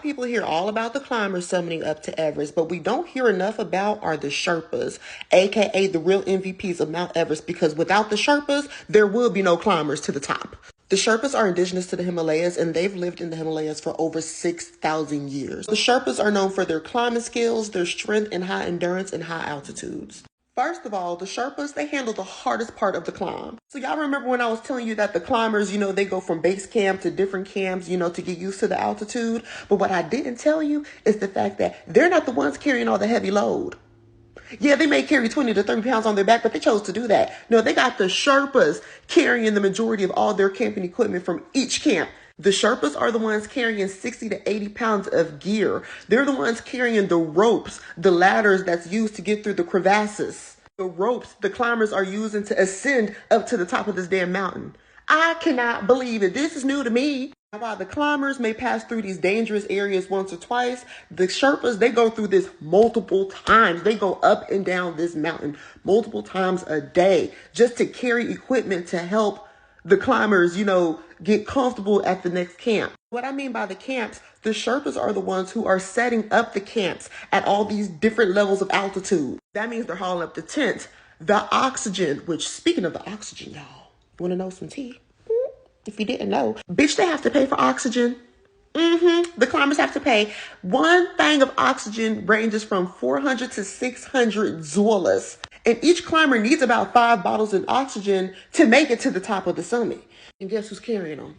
of people hear all about the climbers summiting up to Everest, but we don't hear enough about are the Sherpas, aka the real MVPs of Mount Everest, because without the Sherpas, there will be no climbers to the top. The Sherpas are indigenous to the Himalayas, and they've lived in the Himalayas for over 6,000 years. The Sherpas are known for their climbing skills, their strength in high endurance and high altitudes. First of all, the Sherpas, they handle the hardest part of the climb. So y'all remember when I was telling you that the climbers, they go from base camp to different camps, to get used to the altitude. But what I didn't tell you is the fact that they're not the ones carrying all the heavy load. Yeah, they may carry 20 to 30 pounds on their back, but they chose to do that. No, they got the Sherpas carrying the majority of all their camping equipment from each camp. The Sherpas are the ones carrying 60 to 80 pounds of gear. They're the ones carrying the ropes, the ladders that's used to get through the crevasses. The ropes the climbers are using to ascend up to the top of this damn mountain. I cannot believe it. This is new to me. While the climbers may pass through these dangerous areas once or twice, the Sherpas, they go through this multiple times. They go up and down this mountain multiple times a day just to carry equipment to help the climbers, get comfortable at the next camp. What I mean by the camps, the Sherpas are the ones who are setting up the camps at all these different levels of altitude. That means they're hauling up the tent, the oxygen, which speaking of the oxygen, y'all, want to know some tea? If you didn't know, bitch, they have to pay for oxygen. The climbers have to pay. One thing of oxygen ranges from 400 to 600 Zulas. And each climber needs about 5 bottles of oxygen to make it to the top of the summit. And guess who's carrying them?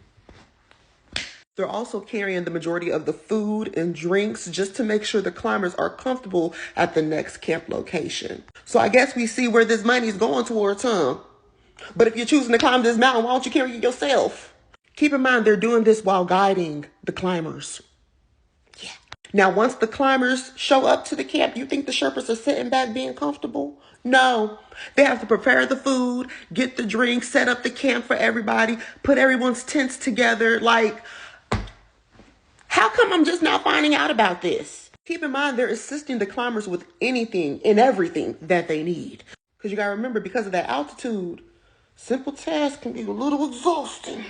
They're also carrying the majority of the food and drinks just to make sure the climbers are comfortable at the next camp location. So I guess we see where this money is going towards, huh? But if you're choosing to climb this mountain, why don't you carry it yourself? Keep in mind, they're doing this while guiding the climbers. Yeah. Now, once the climbers show up to the camp, you think the Sherpas are sitting back being comfortable? No. They have to prepare the food, get the drinks, set up the camp for everybody, put everyone's tents together. Like, how come I'm just now finding out about this? Keep in mind, they're assisting the climbers with anything and everything that they need. Because you got to remember, because of that altitude, simple tasks can be a little exhausting.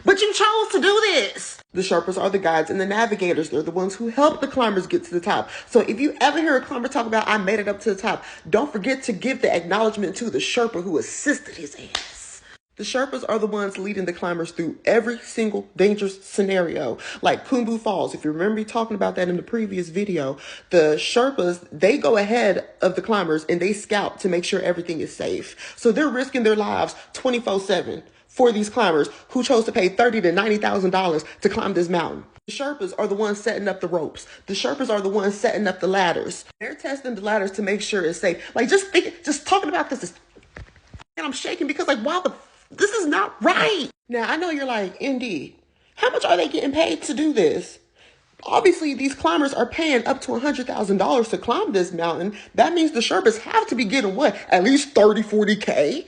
But you chose to do this. The Sherpas are the guides and the navigators. They're the ones who help the climbers get to the top. So if you ever hear a climber talk about, I made it up to the top, don't forget to give the acknowledgement to the Sherpa who assisted his ass. The Sherpas are the ones leading the climbers through every single dangerous scenario, like Khumbu Falls. If you remember me talking about that in the previous video, the Sherpas, they go ahead of the climbers and they scout to make sure everything is safe. So they're risking their lives 24/7 for these climbers who chose to pay $30,000 to $90,000 to climb this mountain. The Sherpas are the ones setting up the ropes. The Sherpas are the ones setting up the ladders. They're testing the ladders to make sure it's safe. Like, just talking about this, and I'm shaking because, this is not right. Now, I know you're like, ND, how much are they getting paid to do this? Obviously, these climbers are paying up to $100,000 to climb this mountain. That means the Sherpas have to be getting what? At least 30, 40K?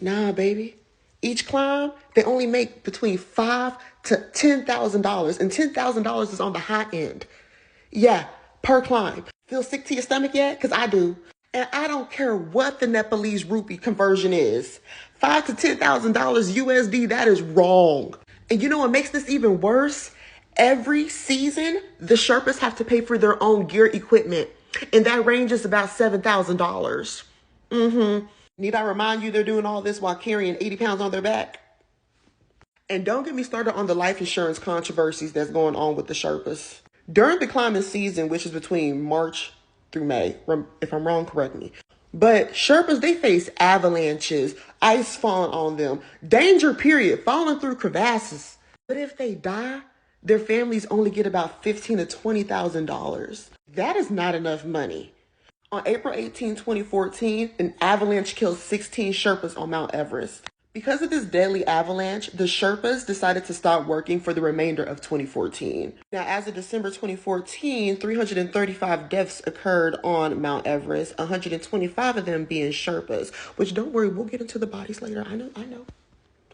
Nah, baby. Each climb, they only make between $5,000 to $10,000. And $10,000 is on the high end. Yeah, per climb. Feel sick to your stomach yet? Because I do. And I don't care what the Nepalese rupee conversion is. $5,000 to $10,000 USD, that is wrong. And you know what makes this even worse? Every season, the Sherpas have to pay for their own gear equipment. And that ranges about $7,000. Need I remind you they're doing all this while carrying 80 pounds on their back? And don't get me started on the life insurance controversies that's going on with the Sherpas. During the climbing season, which is between March through May, if I'm wrong, correct me. But Sherpas, they face avalanches, ice falling on them, danger period, falling through crevasses. But if they die, their families only get about $15,000 to $20,000. That is not enough money. On April 18, 2014, an avalanche killed 16 Sherpas on Mount Everest. Because of this deadly avalanche, the Sherpas decided to stop working for the remainder of 2014. Now, as of December 2014, 335 deaths occurred on Mount Everest, 125 of them being Sherpas, which don't worry, we'll get into the bodies later. I know.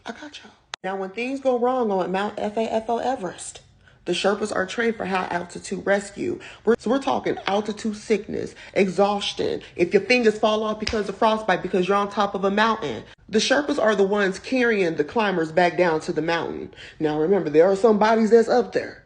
I got y'all. Now, when things go wrong on Mount FAFO Everest, the Sherpas are trained for high altitude rescue. So we're talking altitude sickness, exhaustion, if your fingers fall off because of frostbite because you're on top of a mountain. The Sherpas are the ones carrying the climbers back down to the mountain. Now remember, there are some bodies that's up there.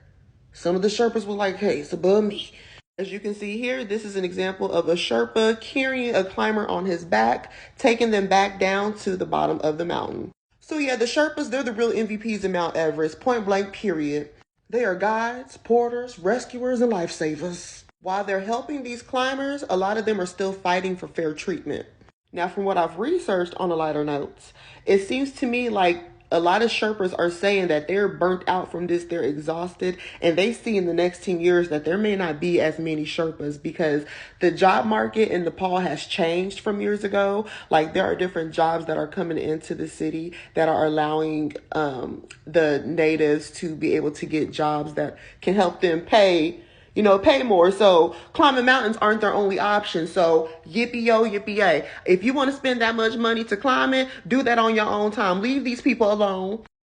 Some of the Sherpas were like, hey, it's above me. As you can see here, this is an example of a Sherpa carrying a climber on his back, taking them back down to the bottom of the mountain. So yeah, the Sherpas, they're the real MVPs in Mount Everest, point blank period. They are guides, porters, rescuers, and lifesavers. While they're helping these climbers, a lot of them are still fighting for fair treatment. Now, from what I've researched on the lighter notes, it seems to me like a lot of Sherpas are saying that they're burnt out from this, they're exhausted, and they see in the next 10 years that there may not be as many Sherpas because the job market in Nepal has changed from years ago. Like, there are different jobs that are coming into the city that are allowing the natives to be able to get jobs that can help them pay more. So climbing mountains aren't their only option. So yippee yo, yippee yay. If you want to spend that much money to climb it, do that on your own time. Leave these people alone.